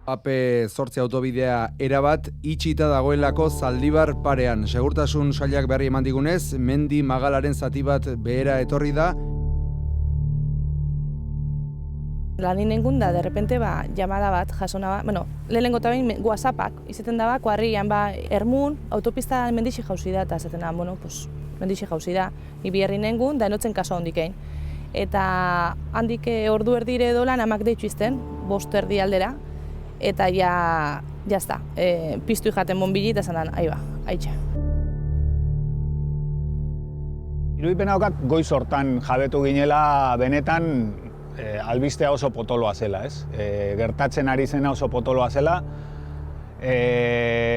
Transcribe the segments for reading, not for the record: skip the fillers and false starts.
AP8 autobidea erabat itxita dagoelako Zaldibar parean. Segurtasun sailak berri eman digunez, mendi magalaren zati bat behera etorri da. Lanin engun da, derrepente, llamada bat, jasona bat, lehenengo eta behin WhatsAppak, izaten da kuarrian, Ermun, autopista mendixi jauzi da, eta izaten da, mendixi jauzi da, ibi herri nengun, da enotzen kaso handikein. Eta handik ordu erdire dolan amak deitzu izten, 5 erdi aldera, eta jazta, piztu jaten bonbili, eta zanan, haitxe. Irudipena daukat goiz hortan jabetu ginela benetan albistea oso potoloa zela, ez? Gertatzen ari zena oso potoloa zela,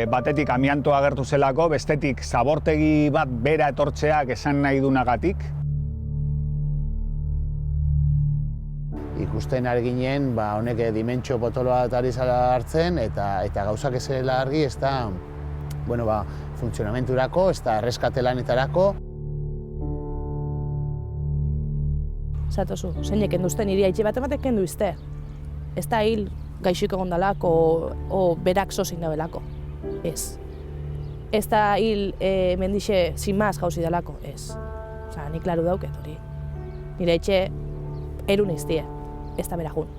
batetik amiantoa agertu zelako, bestetik zabortegi bat bera etortzeak esan nahi dunagatik. Ikusten ari ginen, honek dimentsio potoloa ari zela hartzen, eta gauzak ez zela argi, ez da, funtzionamenturako, ez da erreskatelanetarako. Zatozu, zeinek enduzten niri haitxe bat ematek kendu izte. Ez da hil gaixik egon dalako o berak sozin dabelako. Ez. Ez da hil mendixe zinmaz jauzi dalako. Ez. Nik klaru dauket hori. Nire haitxe erun iztie. Ez da berajun.